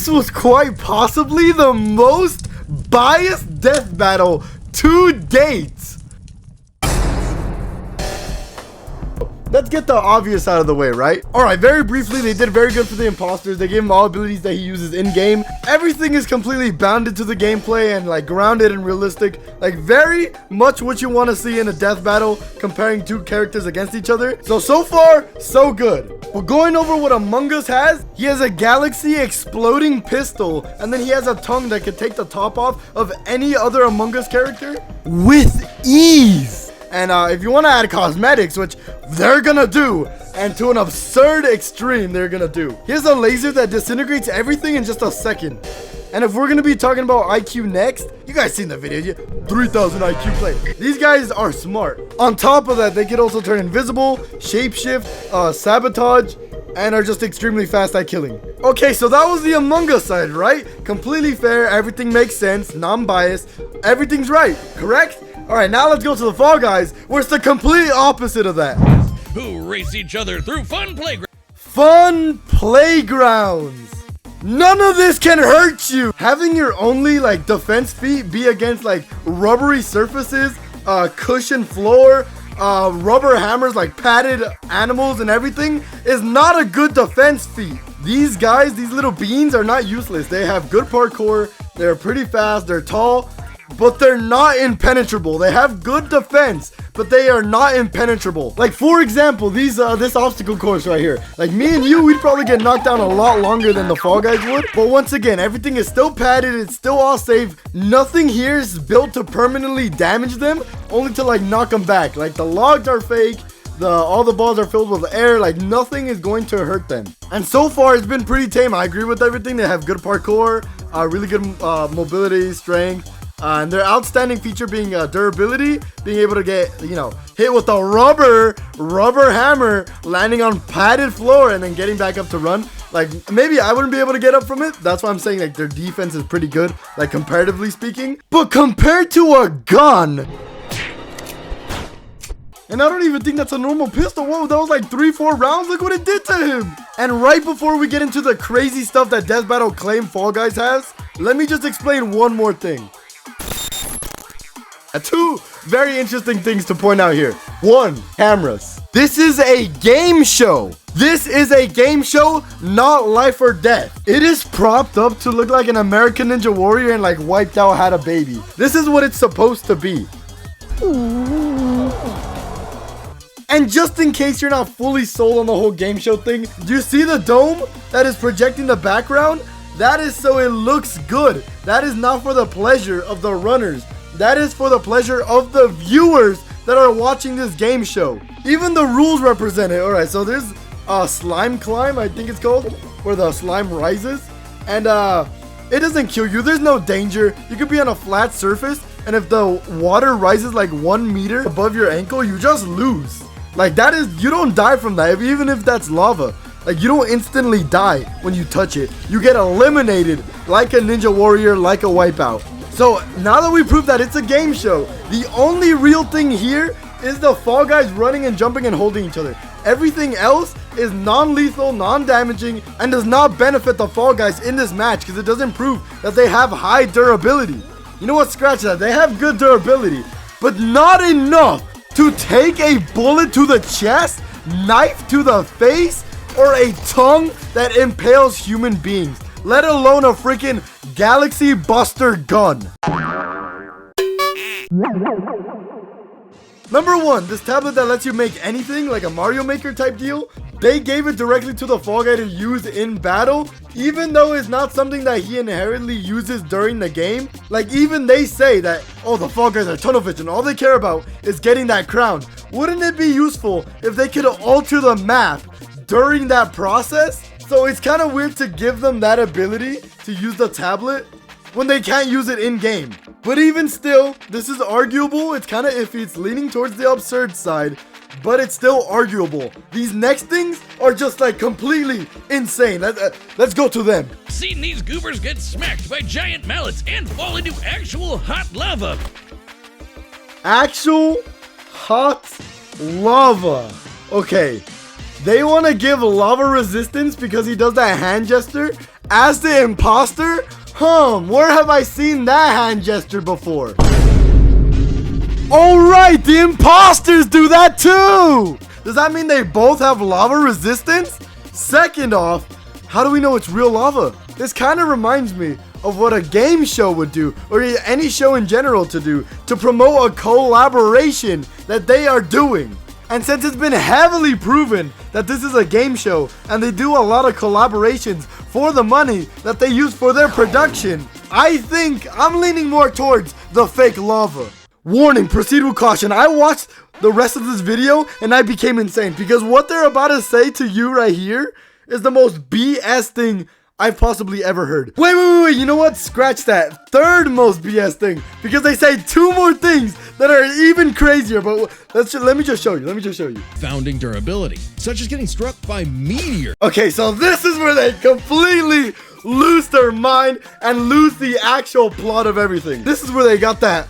this was quite possibly the most biased death battle to date. Let's get the obvious out of the way, right? All right, very briefly, they did very good for the imposters. They gave him all abilities that he uses in-game. Everything is completely bounded to the gameplay and like grounded and realistic. Like very much what you want to see in a death battle, comparing two characters against each other. So far, so good. We're going over what Among Us has. He has a galaxy exploding pistol, and then he has a tongue that could take the top off of any other Among Us character with ease. And if you want to add cosmetics, which they're gonna do, and to an absurd extreme they're gonna do. Here's a laser that disintegrates everything in just a second. And if we're gonna be talking about IQ next, you guys seen the video, 3,000 IQ play. These guys are smart. On top of that, they could also turn invisible, shapeshift, sabotage, and are just extremely fast at killing. Okay, so that was the Among Us side, right? Completely fair, everything makes sense, non-biased, everything's right, correct? All right, now let's go to the Fall Guys, where it's the complete opposite of that. Who race each other through fun playgrounds. Fun playgrounds. None of this can hurt you. Having your only like defense feat be against like rubbery surfaces, cushion floor, rubber hammers, like padded animals and everything is not a good defense feat. These guys, these little beans are not useless. They have good parkour. They're pretty fast. They're tall. But they're not impenetrable. They have good defense, but they are not impenetrable. Like for example, this obstacle course right here. Like me and you, we'd probably get knocked down a lot longer than the Fall Guys would. But once again, everything is still padded. It's still all safe. Nothing here is built to permanently damage them, only to like knock them back. Like the logs are fake. All the balls are filled with air. Like nothing is going to hurt them. And so far, it's been pretty tame. I agree with everything. They have good parkour, really good mobility, strength. And their outstanding feature being durability, being able to get, hit with a rubber hammer, landing on padded floor, and then getting back up to run. Like, maybe I wouldn't be able to get up from it. That's why I'm saying, like, their defense is pretty good, like, comparatively speaking. But compared to a gun, and I don't even think that's a normal pistol. Whoa, that was like 3-4 rounds. Look what it did to him. And right before we get into the crazy stuff that Death Battle claim Fall Guys has, let me just explain one more thing. Two very interesting things to point out here. One, cameras. This is a game show. This is a game show, not life or death. It is propped up to look like an American Ninja Warrior and like Wiped Out had a baby. This is what it's supposed to be. And just in case you're not fully sold on the whole game show thing, do you see the dome that is projecting the background? That is so it looks good. That is not for the pleasure of the runners. That is for the pleasure of the viewers that are watching this game show. Even the rules represent it. All right, so there's a slime climb, I think it's called, where the slime rises. And it doesn't kill you. There's no danger. You could be on a flat surface, and if the water rises like 1 meter above your ankle, you just lose. Like that is, you don't die from that, even if that's lava. Like you don't instantly die when you touch it. You get eliminated like a Ninja Warrior, like a Wipeout. So now that we proved that it's a game show, the only real thing here is the Fall Guys running and jumping and holding each other. Everything else is non-lethal, non-damaging, and does not benefit the Fall Guys in this match because it doesn't prove that they have high durability. You know what? Scratch that. They have good durability, but not enough to take a bullet to the chest, knife to the face, or a tongue that impales human beings, let alone a freaking Galaxy Buster gun. Number one, this tablet that lets you make anything, like a Mario Maker type deal, they gave it directly to the Fall Guy to use in battle, even though it's not something that he inherently uses during the game. Like even they say that, oh, the Fall Guys are tunnel vision, all they care about is getting that crown. Wouldn't it be useful if they could alter the map during that process? So it's kind of weird to give them that ability to use the tablet when they can't use it in game. But even still, this is arguable. It's kind of iffy. It's leaning towards the absurd side, but it's still arguable. These next things are just like completely insane. Let's go to them. Seen these goobers get smacked by giant mallets and fall into actual hot lava. Actual hot lava. Okay. They want to give lava resistance because he does that hand gesture. as the imposter? Where have I seen that hand gesture before? Alright, the imposters do that too! Does that mean they both have lava resistance? Second off, how do we know it's real lava? This kind of reminds me of what a game show would do, or any show in general to do, to promote a collaboration that they are doing. And since it's been heavily proven that this is a game show and they do a lot of collaborations for the money that they use for their production, I think I'm leaning more towards the fake lava. Warning, proceed with caution. I watched the rest of this video and I became insane because what they're about to say to you right here is the most BS thing I've possibly ever heard. Wait, you know what? Scratch that. Third most BS thing, because they say two more things that are even crazier, but let me just show you. Founding durability, such as getting struck by meteor. Okay, so this is where they completely lose their mind and lose the actual plot of everything. This is where they got that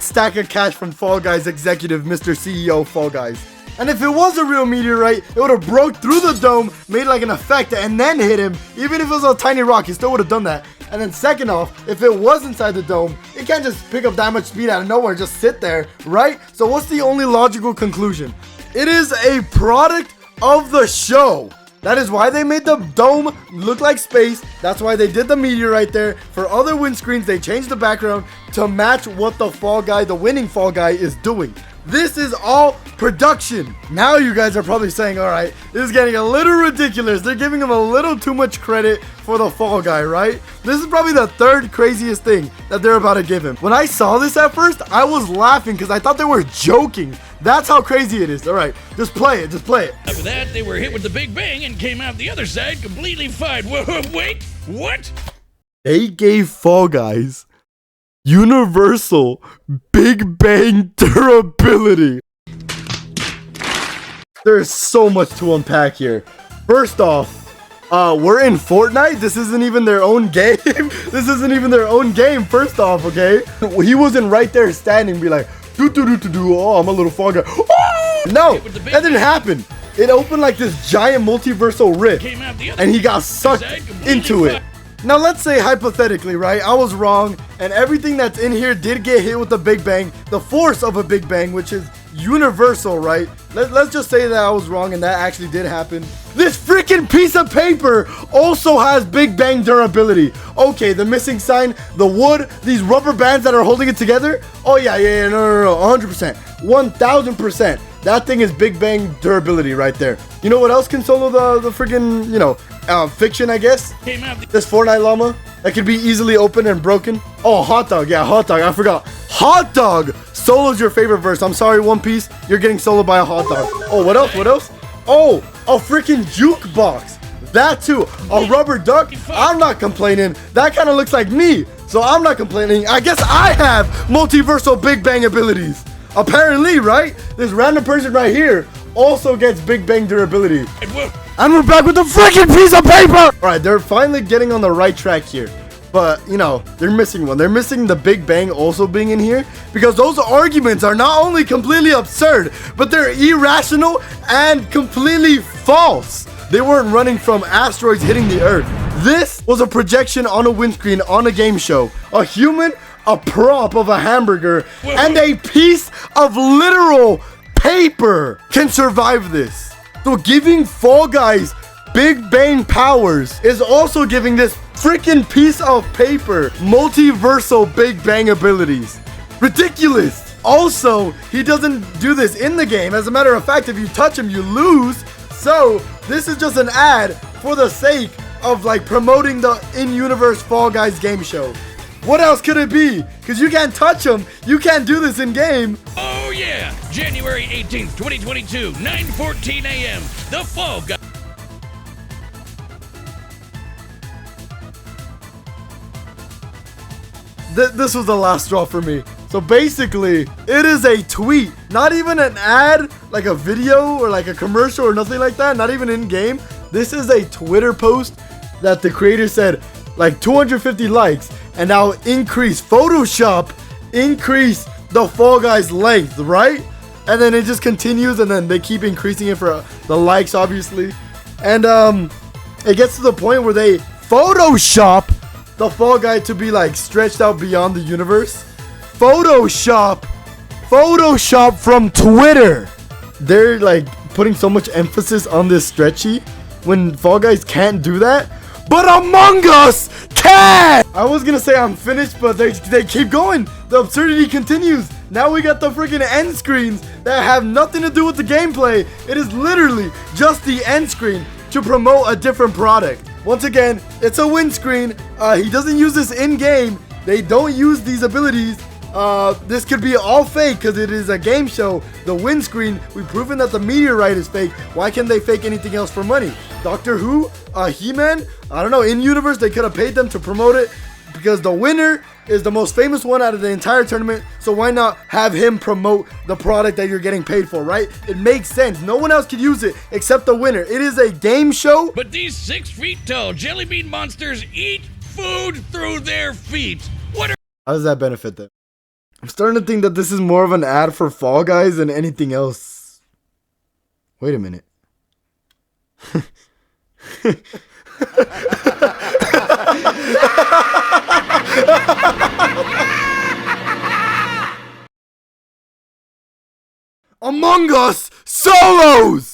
stack of cash from Fall Guys executive, Mr. CEO Fall Guys. And if it was a real meteorite, it would have broke through the dome, made like an effect, and then hit him. Even if it was a tiny rock, he still would have done that. And then second off, if it was inside the dome, it can't just pick up that much speed out of nowhere, just sit there, right? So what's the only logical conclusion? It is a product of the show. That is why they made the dome look like space. That's why they did the meteorite there. For other windscreens, they changed the background to match what the winning Fall Guy is doing. This is all production. Now you guys are probably saying, all right, this is getting a little ridiculous. They're giving him a little too much credit for the Fall Guy, right? This is probably the third craziest thing that they're about to give him. When I saw this at first, I was laughing because I thought they were joking. That's how crazy it is. All right, just play it. After that, they were hit with the Big Bang and came out the other side completely fine. Wait, what? They gave Fall Guys universal Big Bang durability. There's so much to unpack here. First off, we're in Fortnite. This isn't even their own game. First off, okay? He wasn't right there standing, be like, oh, I'm a little Fall Guy. Oh! No, that didn't happen. It opened like this giant multiversal rift, and he got sucked into it. Now let's say hypothetically, right, I was wrong and everything that's in here did get hit with the Big Bang, the force of a Big Bang, which is universal, right? Let's just say that I was wrong and that actually did happen. This freaking piece of paper also has Big Bang durability. Okay, the missing sign, the wood, these rubber bands that are holding it together. Oh yeah, no, 100%, 1000%. That thing is Big Bang durability right there. You know what else can solo the freaking, fiction, I guess? This Fortnite llama that could be easily opened and broken. Oh, hot dog. Yeah, hot dog. I forgot. Hot dog solo's your favorite verse. I'm sorry, One Piece. You're getting soloed by a hot dog. Oh, what else? Oh, a freaking jukebox. That too. A rubber duck. I'm not complaining. That kind of looks like me. So I'm not complaining. I guess I have multiversal Big Bang abilities. Apparently, right? This random person right here also gets Big Bang durability. And we're back with the freaking piece of paper! Alright, they're finally getting on the right track here. But, they're missing one. They're missing the Big Bang also being in here. Because those arguments are not only completely absurd, but they're irrational and completely false. They weren't running from asteroids hitting the Earth. This was a projection on a windscreen on a game show. A human, a prop of a hamburger, and a piece of literal paper can survive this. So giving Fall Guys Big Bang powers is also giving this freaking piece of paper multiversal Big Bang abilities. Ridiculous. Also, he doesn't do this in the game. As a matter of fact, if you touch him, you lose. So this is just an ad for the sake of promoting the in-universe Fall Guys game show. What else could it be? Because you can't touch them. You can't do this in game. Oh yeah, January 18th, 2022, 9:14 a.m. The Fall Guy. This was the last straw for me. So basically, it is a tweet, not even an ad, like a video or like a commercial or nothing like that, not even in game. This is a Twitter post that the creator said, 250 likes, and now increase the Fall Guys length, right? And then it just continues, and then they keep increasing it for the likes, obviously. And it gets to the point where they Photoshop the Fall Guy to be like stretched out beyond the universe. Photoshop from Twitter. They're like putting so much emphasis on this stretchy when Fall Guys can't do that. But Among Us can! I was gonna say I'm finished, but they keep going. The absurdity continues. Now we got the freaking end screens that have nothing to do with the gameplay. It is literally just the end screen to promote a different product. Once again, it's a windscreen. He doesn't use this in-game. They don't use these abilities. This could be all fake because it is a game show. The windscreen, we've proven that the meteorite is fake. Why can't they fake anything else for money? Doctor Who? He-Man? I don't know. In universe, they could have paid them to promote it because the winner is the most famous one out of the entire tournament. So why not have him promote the product that you're getting paid for, right? It makes sense. No one else could use it except the winner. It is a game show. But these 6 feet tall jelly bean monsters eat food through their feet. How does that benefit them? I'm starting to think that this is more of an ad for Fall Guys than anything else. Wait a minute. Among Us solos!